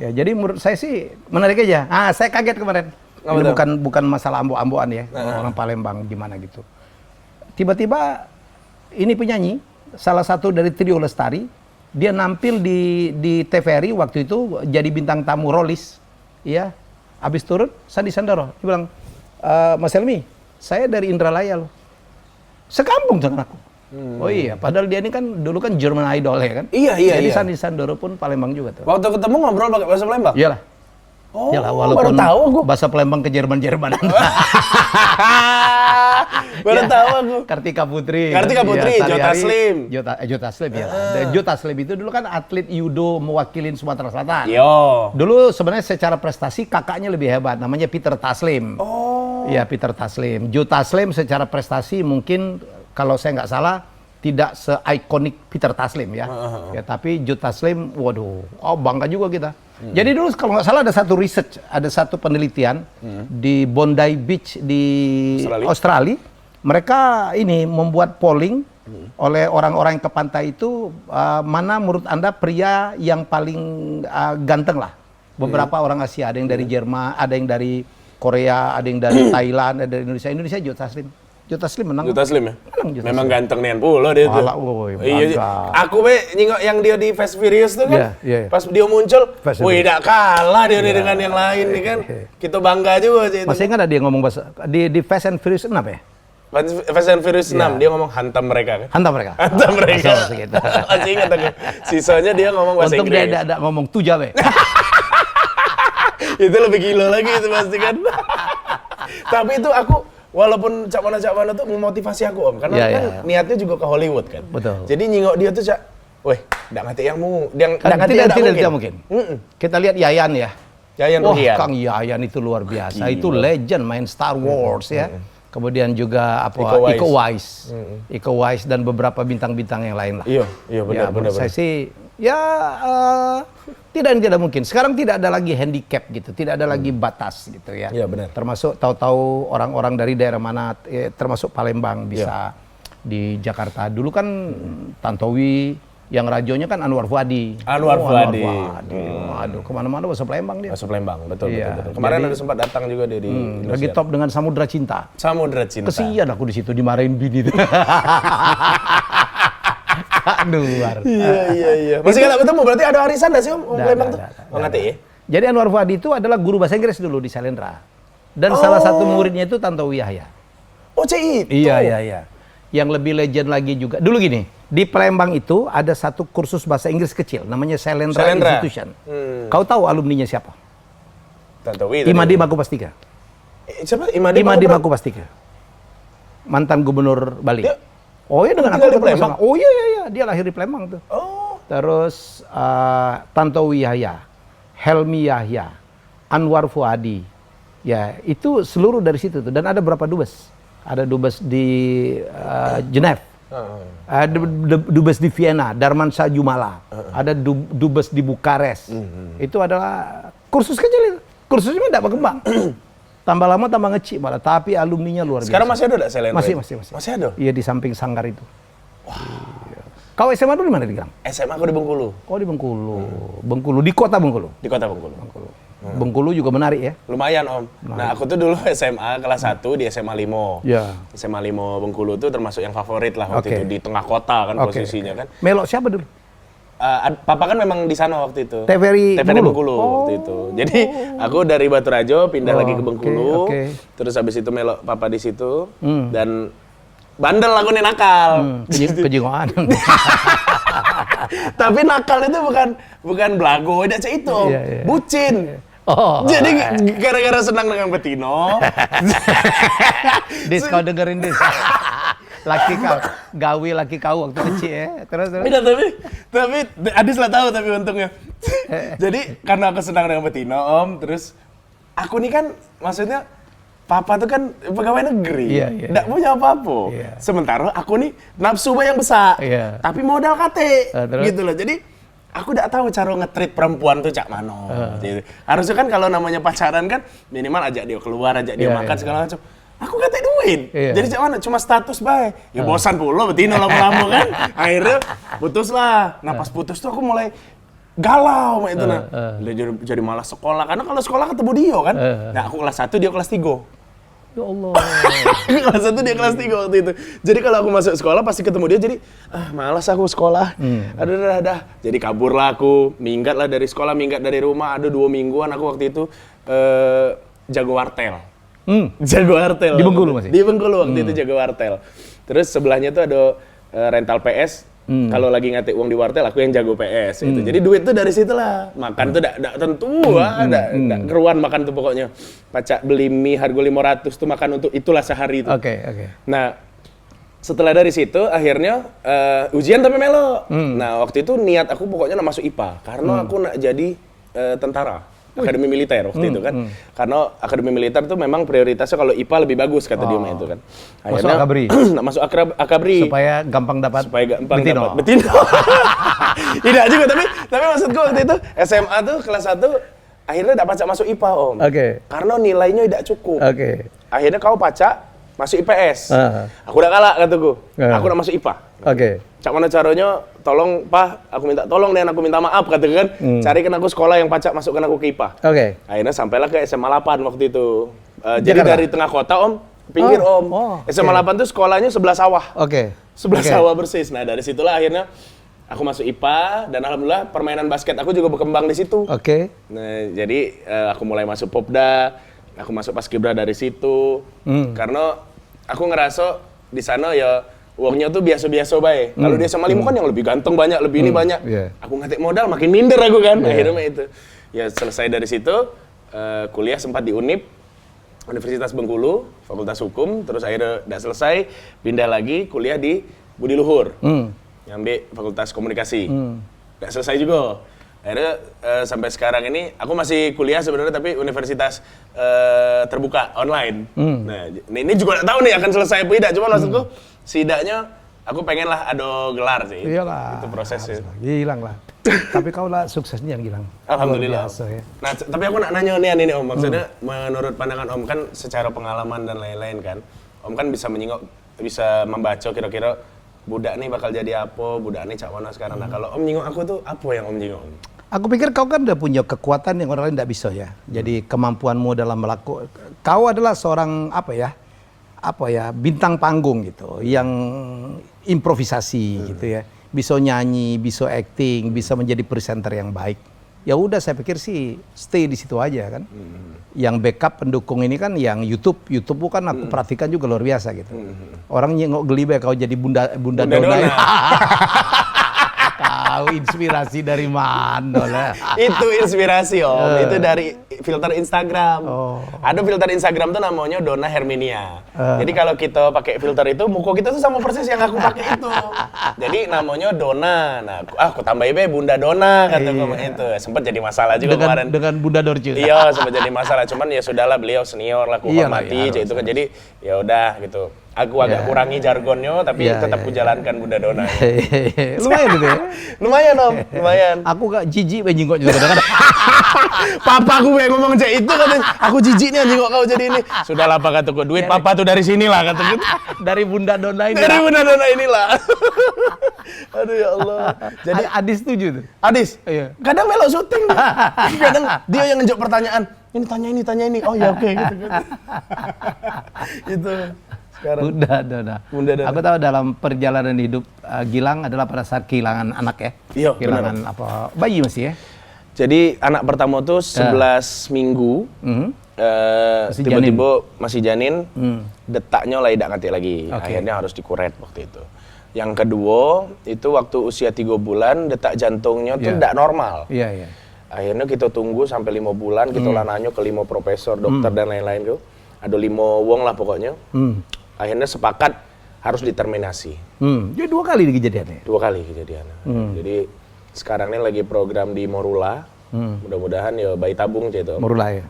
S2: Ya jadi menurut saya sih menarik aja. Saya kaget kemarin. Ini bukan masalah ambo-amboan ya, orang Palembang gimana gitu. Tiba-tiba ini penyanyi, salah satu dari Trio Lestari, dia nampil di TVRI waktu itu jadi bintang tamu Rollis. Iya. Habis turun, Sandi Sandoro. Dia bilang, Mas Helmi, saya dari Indralaya loh. Sekampung dengan aku. Oh iya, padahal dia ini kan dulu kan German Idol ya kan?
S1: Iya.
S2: Jadi Sandi Sandoro pun Palembang juga tuh.
S1: Waktu ketemu ngobrol pakai bahasa Palembang?
S2: Iyalah. Iyalah, walaupun
S1: baru tahu aku.
S2: Bahasa Palembang ke Jerman-Jermanan.
S1: Baru tahu aku.
S2: Kartika Putri,
S1: Jota Slim.
S2: Jota Slim ya. Jota Slim itu dulu kan atlet judo mewakilin Sumatera Selatan. Dulu sebenarnya secara prestasi kakaknya lebih hebat, namanya Peter Taslim. Ya Peter Taslim. Jota Slim secara prestasi mungkin kalau saya nggak salah tidak se-ikonik Peter Taslim ya. Ya tapi Jota Slim, waduh, bangga juga kita. Jadi dulu kalau nggak salah ada satu research, ada satu penelitian di Bondi Beach di Australia. Mereka ini membuat polling oleh orang-orang yang ke pantai itu, mana menurut Anda pria yang paling ganteng lah. Beberapa orang Asia, ada yang dari Jerman, ada yang dari Korea, ada yang dari Thailand, ada dari Indonesia. Indonesia Jota Slim. Jota Slim menang.
S1: Jota Slim ya?
S2: Menang
S1: memang ganteng nian pula dia tuh. Iya, aku nyingok yang dia di Fast Furious tuh kan. Pas dia muncul, wih tidak kalah dia dengan yang lain nih kan. Kita bangga juga sih itu.
S2: Masih ingat ada dia ngomong bahasa di Fast and Furious 6 ya?
S1: Fast and Furious 6 dia ngomong hantam mereka kan.
S2: Hantam mereka.
S1: Masih ingat aku. Sisanya dia ngomong bahasa Inggris.
S2: Untung dia ada ngomong tuja be.
S1: Itu lebih gila lagi itu pasti kan. Tapi itu aku walaupun Cak Mana tuh memotivasi aku Om, karena kan niatnya juga ke Hollywood kan.
S2: Betul.
S1: Jadi nyingok dia tuh Cak, weh, nggak ngerti yang
S2: tidak mungkin. Kita lihat Yayan ya.
S1: Yayan Ruhian.
S2: Kang Yayan itu luar biasa. Itu legend main Star Wars ya. Kemudian juga Iko Uwais dan beberapa bintang-bintang yang lain lah.
S1: Iya benar.
S2: Saya sih tidak mungkin. Sekarang tidak ada lagi handicap gitu, tidak ada lagi batas gitu ya.
S1: Iya benar.
S2: Termasuk tahu-tahu orang-orang dari daerah mana, termasuk Palembang bisa di Jakarta. Dulu kan Tantowi, Yang rajonya kan Anwar Fuadi.
S1: Anwar Fuadi.
S2: Aduh, kemana-mana bahasa Palembang dia.
S1: Masuk Palembang, betul,
S2: Iya,
S1: betul. Kemarin
S2: jadi-
S1: ada sempat datang juga dia di
S2: Lagi top dengan Samudra Cinta.
S1: Samudra Cinta.
S2: Kesian aku di situ dimarahin bini itu. Luar.
S1: Iya. Masih nggak ketemu, berarti ada arisan nggak sih Om? Om Palembang tuh? Oh, nggak ya?
S2: Jadi Anwar Fuadi itu adalah guru bahasa Inggris dulu di Salendra. Dan salah satu muridnya itu Tantowi Yahya.
S1: Oh, itu.
S2: Iya. Yang lebih legend lagi juga. Dulu gini, di Palembang itu ada satu kursus bahasa Inggris kecil, namanya Salendra Institution. Kau tahu alumninya siapa?
S1: Tantowi.
S2: Imadi Makupastika.
S1: Siapa?
S2: Imadi Makupastika. Mantan gubernur Bali.
S1: Dia
S2: Oh iya dengan
S1: tinggal
S2: aku
S1: di Palembang?
S2: Oh iya, dia lahir di Palembang tuh.
S1: Oh.
S2: Terus Tantowi Yahya, Helmi Yahya, Anwar Fuadi. Ya, itu seluruh dari situ tuh. Dan ada berapa dubes? Ada dubes di Genève. Ada dubes di Vienna, Darmansyah Jumala. Ada dubes di Bukares. Itu adalah kursus kecil itu. Kursusnya tidak berkembang. Tambah lama tambah ngecik malah, tapi alumninya luar biasa.
S1: Sekarang masih ada nggak Salendra?
S2: Masih.
S1: Masih ada?
S2: Iya, di samping sanggar itu. Iya. Kau SMA dulu di mana, Digang?
S1: SMA aku di Bengkulu.
S2: Oh, di Bengkulu. Bengkulu, di kota Bengkulu.
S1: Di kota Bengkulu.
S2: Bengkulu juga menarik ya.
S1: Lumayan Om. Nah aku tuh dulu SMA kelas 1 di SMA Limo.
S2: Ya.
S1: SMA Limo Bengkulu tuh termasuk yang favorit lah waktu
S2: Oke.
S1: itu. Di tengah kota kan
S2: Oke,
S1: posisinya kan.
S2: Melok siapa dulu?
S1: Papa kan memang di sana waktu itu.
S2: TVRI
S1: TVRI
S2: Bengkulu?
S1: Bengkulu waktu itu. Jadi aku dari Baturajo pindah lagi ke
S2: oke,
S1: Bengkulu.
S2: oke.
S1: Terus habis itu melok papa di situ dan bandel aku nih nakal.
S2: Kejingoan.
S1: Tapi nakal itu bukan belago, tidak itu, Om.
S2: Iya.
S1: Bucin.
S2: Oh.
S1: Jadi gara-gara senang dengan Betino.
S2: Dis, kau dengerin Dis. Laki kau, gawe laki kau waktu kecil ya. Terus.
S1: Tidak, tapi Adis lah tahu tapi untungnya. Jadi karena aku senang dengan Betino, Om, terus aku nih kan maksudnya papa tuh kan pegawai negeri,
S2: Iya.
S1: nggak punya apa-apa.
S2: Iya.
S1: Sementara aku nih nafsu yang besar,
S2: Iya.
S1: tapi modal kate,
S2: Terus?
S1: gitu loh. Jadi aku nggak tahu cara nge-treat perempuan tuh cak mano. Gitu. Harusnya kan kalau namanya pacaran kan minimal ajak dia keluar, ajak dia
S2: Iya,
S1: makan
S2: iya.
S1: segala macam. Aku kate duit,
S2: Iya.
S1: jadi cak mana? Cuma status baik. Ya bosan pula Betino lama-lama kan. Akhirnya putus lah. Nah pas putus tuh aku mulai galau sama itu nah. Jadi malas sekolah karena kalau sekolah ketemu dia kan. Nah aku kelas 1 dia kelas 3.
S2: Ya Allah.
S1: Kelas 1 dia kelas 3 waktu itu. Jadi kalau aku masuk sekolah pasti ketemu dia jadi malas aku sekolah. Aduh. Jadi kabur lah aku, minggat lah dari sekolah, minggat dari rumah. Ada 2 mingguan aku waktu itu jago wartel. Jago wartel.
S2: Di Bengkulu masih?
S1: Di Bengkulu waktu itu jago wartel. Terus sebelahnya tuh ada rental PS. Kalau lagi ngatik uang di wartel, aku yang jago PS gitu. Jadi duit tuh dari situ lah. Makan tuh enggak tentu, enggak keruan makan tuh pokoknya. Pacak beli mie harga 500 tuh makan untuk itulah sehari itu.
S2: Oke.
S1: Nah, setelah dari situ akhirnya ujian tapi melo. Nah, waktu itu niat aku pokoknya nak masuk IPA karena aku nak jadi tentara. Akademi militer waktu itu kan. Karena akademi militer tuh memang prioritasnya kalau IPA lebih bagus kata dia mah itu kan.
S2: Masuk Akabri.
S1: Nak masuk Akabri.
S2: Supaya gampang dapat
S1: Betino. Tidak juga tapi maksudku waktu itu SMA tuh kelas 1 akhirnya dapat pacak masuk IPA, Om.
S2: Oke.
S1: Karena nilainya tidak cukup.
S2: Oke.
S1: Akhirnya kau pacak masuk IPS. Aku udah kalah kataku. Aku udah masuk IPA.
S2: Oke.
S1: Cak mana caranya? Tolong, Pak, aku minta tolong dan aku minta maaf kata kan. Carikan aku sekolah yang pacak masukkan aku ke IPA.
S2: Oke.
S1: Akhirnya sampailah ke SMA 8 waktu itu. Jadi
S2: Jakarta?
S1: dari tengah kota, Om, pinggir Om. SMA 8 tuh sekolahnya sebelah sawah.
S2: Oke.
S1: Sebelah sawah persis. Nah, dari situlah akhirnya aku masuk IPA dan alhamdulillah permainan basket aku juga berkembang di situ.
S2: Oke.
S1: Nah, jadi aku mulai masuk Popda, aku masuk Paskibra dari situ. Karena aku ngerasa di sana ya uangnya tuh biasa-biasa baik. Kalau dia sama Limo kan yang lebih ganteng banyak, lebih ini banyak.
S2: Yeah.
S1: Aku ngetik modal makin minder aku kan. Akhirnya itu. Ya selesai dari situ kuliah sempat di UNIP, Universitas Bengkulu, Fakultas Hukum, terus akhirnya udah selesai pindah lagi kuliah di Budi Luhur. Ngambil Fakultas Komunikasi. Udah selesai juga. Akhirnya sampai sekarang ini aku masih kuliah sebenarnya tapi universitas terbuka online. Nah, ini juga nggak tahu nih akan selesai apa tidak. Cuma maksudku setidaknya aku pengen lah ada gelar sih.
S2: Iyalah.
S1: Itu prosesnya.
S2: Hilang lah. Tapi kau lah suksesnya yang hilang.
S1: Alhamdulillah.
S2: Luar biasa, ya.
S1: Nah, tapi aku nak nanya nih Om. Maksudnya menurut pandangan Om kan secara pengalaman dan lain-lain kan, Om kan bisa menyingok, bisa membaca kira-kira budak nih bakal jadi apa, budak nih cak mana sekarang. Nah kalau Om nyingok aku tuh apa yang Om nyingok?
S2: Aku pikir kau kan udah punya kekuatan yang orang lain tidak bisa ya. Jadi kemampuanmu dalam melakukan, kau adalah seorang apa ya bintang panggung gitu, yang improvisasi gitu ya. Bisa nyanyi, bisa acting, bisa menjadi presenter yang baik. Ya udah saya pikir sih stay di situ aja kan. Yang backup pendukung ini kan yang YouTube kan aku perhatikan juga luar biasa gitu. Orang nyengok geli kau jadi bunda Dona. Kau inspirasi dari mana lah?
S1: Itu inspirasi Om, itu dari filter Instagram. Ada filter Instagram tuh namanya Dona Herminia. Jadi kalau kita pakai filter itu, muka kita tuh sama persis yang aku pakai itu. Jadi namanya Dona. Nah, aku tambahin Bunda Dona kata itu. Sempat jadi masalah juga kemarin.
S2: Dengan Bunda Dorce.
S1: Iya, sempat jadi masalah. Cuman ya sudahlah, beliau senior lah, aku hormati itu kan. Jadi ya udah gitu. Aku agak kurangi jargonnya, tapi tetap kujalankan Bunda Dona.
S2: Lumayan gitu ya?
S1: Lumayan Om, lumayan.
S2: Aku gak jijik nyingkok juga kadang-kadang.
S1: Papa aku yang ngomong cek itu katanya, aku jijik nih anjing kok kau jadi ini. Sudahlah Pak kataku, duit Papa tuh dari sinilah kataku.
S2: Dari Bunda Dona ini.
S1: Dari Bunda Dona inilah. Aduh ya Allah.
S2: Jadi Adis setuju tuh.
S1: Adis,
S2: iya.
S1: Kadang melok syuting. Kadang dia yang ngejawab pertanyaan. Ini tanya ini. Oh ya oke gitu. Itu. Sekarang.
S2: Bunda Dona. Aku tahu dalam perjalanan hidup Gilang adalah pada saat kehilangan anak ya.
S1: Iya,
S2: kehilangan bayi masih ya.
S1: Jadi anak pertama tuh 11 minggu. Tiba-tiba masih janin. Detaknya lah tidak ngerti lagi. Akhirnya harus dikuret waktu itu. Yang kedua itu waktu usia 3 bulan detak jantungnya tuh tidak normal.
S2: Iya.
S1: Akhirnya kita tunggu sampai 5 bulan, kita lananya ke 5 profesor, dokter dan lain-lain tuh. Ada 5 wong lah pokoknya. Akhirnya sepakat harus diterminasi.
S2: Jadi 2 kali kejadiannya?
S1: 2 kali kejadiannya. Jadi sekarang ini lagi program di Morula. Mudah-mudahan ya bayi tabung gitu.
S2: Morula ya?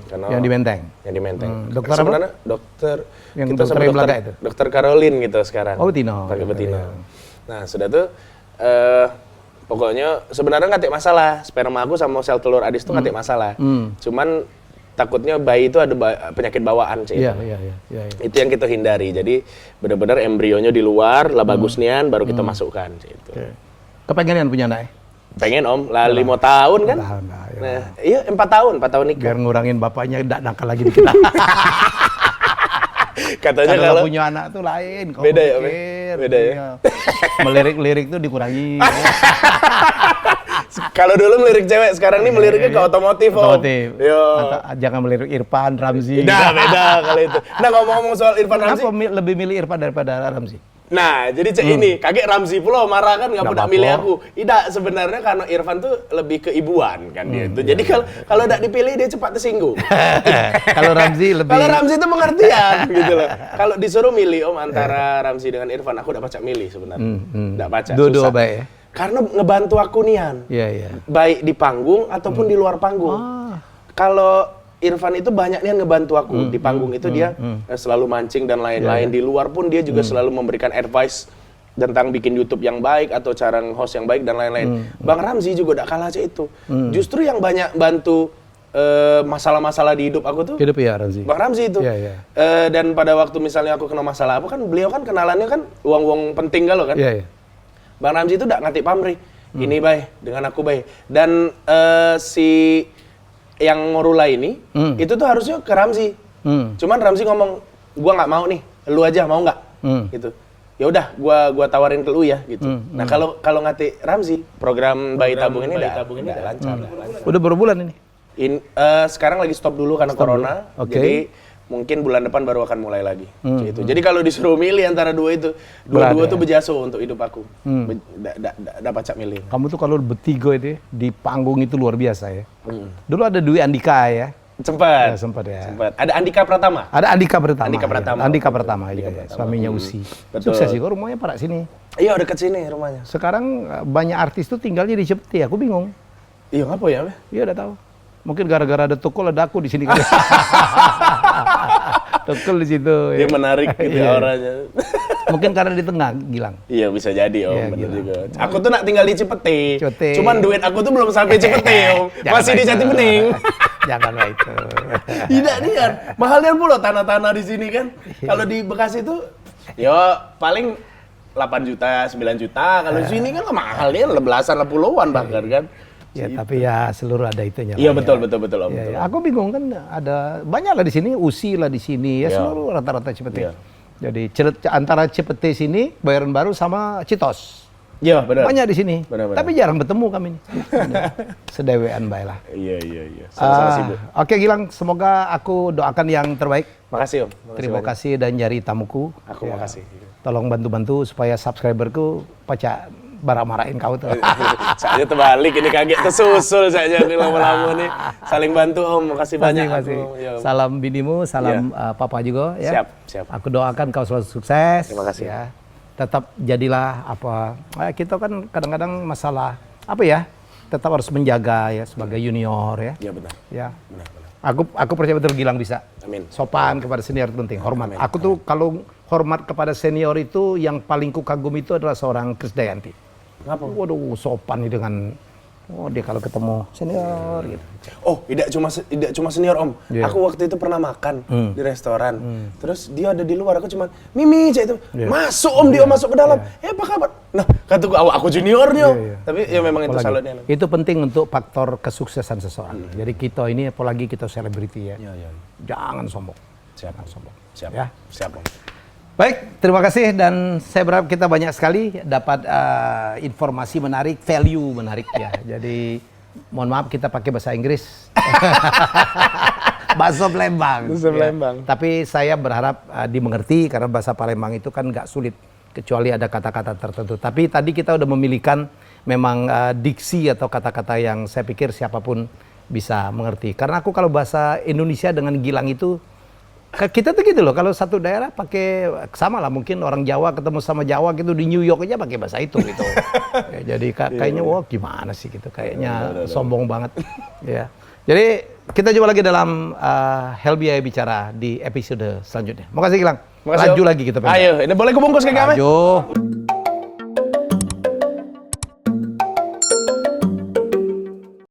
S1: Karena
S2: yang di Menteng?
S1: Yang di Menteng.
S2: Dokter
S1: sebenarnya
S2: apa?
S1: dokter,
S2: yang
S1: kita sama
S2: Belaga itu?
S1: Dokter Caroline gitu sekarang.
S2: Oh Betina.
S1: Pakai Betina. Nah sudah tuh, pokoknya sebenarnya nggak ada masalah. Sperma aku sama sel telur Adis tuh nggak ada masalah. Cuman takutnya bayi itu ada penyakit bawaan sih.
S2: Iya.
S1: Itu yang kita hindari. Jadi benar-benar embrionya di luar, lah bagus nian, baru kita masukkan. Gitu.
S2: Kepengenan punya anak?
S1: Pengen Om, lah 5 tahun kan? Nah, iya 4 tahun nikah.
S2: Biar ngurangin bapaknya tidak nakal lagi di kita.
S1: Katanya kalau
S2: punya anak tuh lain.
S1: Beda ya, beda ya.
S2: Melirik-lirik tuh dikurangi.
S1: Kalau dulu melirik cewek, sekarang ini meliriknya ke otomotif. Yo.
S2: Jangan melirik Irfan, Ramzi.
S1: Beda kalau itu. Nah ngomong-ngomong soal Irfan Ramzi.
S2: Kenapa lebih milih Irfan daripada Ramzi?
S1: Nah, jadi cek ini, kakek Ramzi pula marah kan nggak pernah milih aku. Tidak, sebenarnya karena Irfan tuh lebih keibuan kan dia itu. Jadi kalau tidak dipilih dia cepat tersinggung.
S2: Kalau Ramzi lebih.
S1: Kalau Ramzi itu pengertian gitu loh. Kalau disuruh milih Om antara Ramzi dengan Irfan, aku tidak baca milih sebenarnya. Tidak baca.
S2: Dua-dua baik ya.
S1: Karena ngebantu aku nian.
S2: Iya.
S1: Baik di panggung ataupun di luar panggung. Kalau Irfan itu banyak nih yang ngebantu aku di panggung itu dia selalu mancing dan lain-lain. Di luar pun dia juga selalu memberikan advice tentang bikin YouTube yang baik atau cara host yang baik dan lain-lain. Bang Ramzi juga gak kalah aja itu. Justru yang banyak bantu masalah-masalah di hidup aku tuh
S2: hidup ya Ramzi.
S1: Bang Ramzi itu. Dan pada waktu misalnya aku kena masalah apa kan beliau kan kenalannya kan uang-uang penting kalau kan. Bang Ramzi itu gak ngerti pamrih. Ini bay dengan aku bay. Dan si yang Morula ini, itu tuh harusnya ke Ramzi. Cuman Ramzi ngomong, gua nggak mau nih, lu aja mau nggak? Gitu. Ya udah, gua tawarin ke lu ya, gitu. Nah kalau ngati Ramzi, program bayi tabung ini udah lancar.
S2: Udah berapa bulan ini?
S1: Sekarang lagi stop dulu karena corona. Jadi mungkin bulan depan baru akan mulai lagi. Gitu. Jadi kalau disuruh milih antara dua itu, dua-dua tuh berjasa untuk hidup aku. Dapat cak milih.
S2: Kamu tuh kalau bertiga itu di panggung itu luar biasa ya. Dulu ada Dwi Andika ya.
S1: Sempat. Ada Andika Pratama.
S2: Ada Andika Pratama.
S1: Andika
S2: Pratama. Iya. Suaminya Usi.
S1: Betul.
S2: Sukses sih, kok rumahnya pada sini.
S1: Iya, dekat sini rumahnya.
S2: Sekarang banyak artis tuh tinggalnya di Cepeti, aku bingung.
S1: Iya, ngapa ya?
S2: Iya, udah tahu. Mungkin gara-gara ada Tukul ada aku di sini kan. Tukul di situ.
S1: Dia menarik gitu auranya.
S2: Mungkin karena di tengah, Gilang.
S1: Iya bisa jadi Om,
S2: ya,
S1: bener juga. Aku tuh nak tinggal di Cipete.
S2: Cipete.
S1: Cuman duit aku tuh belum sampai Cipete Om. Masih di Jati Bening.
S2: Janganlah itu.
S1: Tidak nih kan. Mahalnya pula tanah-tanah di sini kan. Kalau di Bekasi tuh, yo paling 8 juta, 9 juta. Kalau di sini kan mahal ya, belasan puluhan bahkan kan.
S2: Ya, tapi ya seluruh ada itunya.
S1: Iya,
S2: lah,
S1: betul,
S2: ya.
S1: betul, betul, Om.
S2: Ya,
S1: Betul,
S2: ya.
S1: Om.
S2: Aku bingung kan ada banyak lah di sini, USI lah di sini ya,
S1: Ya.
S2: seluruh rata-rata Cipete.
S1: Ya.
S2: Jadi antara Cipete sini, Bayaran Baru sama Citos.
S1: Iya, benar.
S2: Banyak di sini.
S1: Benar.
S2: Tapi jarang bertemu kami ini. Sedewean baiklah.
S1: Iya. Sama-sama sibuk.
S2: Oke Gilang, semoga aku doakan yang terbaik.
S1: Makasih, Om. Makasih
S2: Terima
S1: banyak.
S2: kasih dan jari tamuku.
S1: Aku
S2: Ya.
S1: makasih.
S2: Tolong bantu-bantu supaya subscriberku pacak marahin kau tuh.
S1: Saya terbalik, ini kaget tersusul saya lama-lama nih. Saling bantu, Om. Makasih banyak.
S2: Makasih.
S1: Aku, ya, Om.
S2: Salam binimu, salam papa juga ya.
S1: Siap.
S2: Aku doakan kau selalu sukses.
S1: Terima kasih.
S2: Ya. Tetap jadilah apa? Kita kan kadang-kadang masalah apa ya? Tetap harus menjaga ya sebagai junior ya.
S1: Iya, benar.
S2: Ya.
S1: Benar.
S2: Aku percaya betul Gilang bisa.
S1: Amin.
S2: Sopan kepada senior itu penting, hormat.
S1: Amin.
S2: Aku tuh kalau hormat kepada senior itu yang paling kukagum itu adalah seorang Krisdayanti.
S1: Kenapa?
S2: Waduh, sopan nih dengan dia kalau ketemu senior gitu.
S1: Oh, tidak cuma senior, Om.
S2: Iya.
S1: Aku waktu itu pernah makan di restoran. Terus dia ada di luar, aku cuma Mimi cak itu.
S2: Iya.
S1: Masuk, Om, dia masuk ke dalam. Apa kabar? Nah, kataku aku junior nih, Om.
S2: Iya.
S1: Tapi ya memang itu
S2: Apalagi,
S1: salutnya.
S2: itu penting untuk faktor kesuksesan seseorang. Jadi kita ini apalagi kita selebriti ya.
S1: Iya.
S2: Jangan sombong.
S1: Siap,
S2: Jangan sombong.
S1: Siap.
S2: Ya.
S1: Siap, Om.
S2: Baik, terima kasih dan saya berharap kita banyak sekali dapat informasi menarik, value menarik ya. Jadi mohon maaf kita pakai bahasa Inggris. Bahasa Palembang.
S1: Bahasa Palembang.
S2: Tapi saya berharap dimengerti karena bahasa Palembang itu kan nggak sulit kecuali ada kata-kata tertentu. Tapi tadi kita udah memilihkan memang diksi atau kata-kata yang saya pikir siapapun bisa mengerti. Karena aku kalau bahasa Indonesia dengan Gilang itu kita tuh gitu loh, kalau satu daerah pakai sama lah, mungkin orang Jawa ketemu sama Jawa gitu di New York aja pakai bahasa itu gitu. Ya, jadi kayaknya wah gimana sih gitu, kayaknya sombong banget. Ya. Jadi kita jumpa lagi dalam Helbiaya Bicara di episode selanjutnya. Makasih Gilang.
S1: Makasih,
S2: Laju
S1: Om.
S2: lagi kita.
S1: Ayo, ini boleh kubungkus ke kami?
S2: Ayo.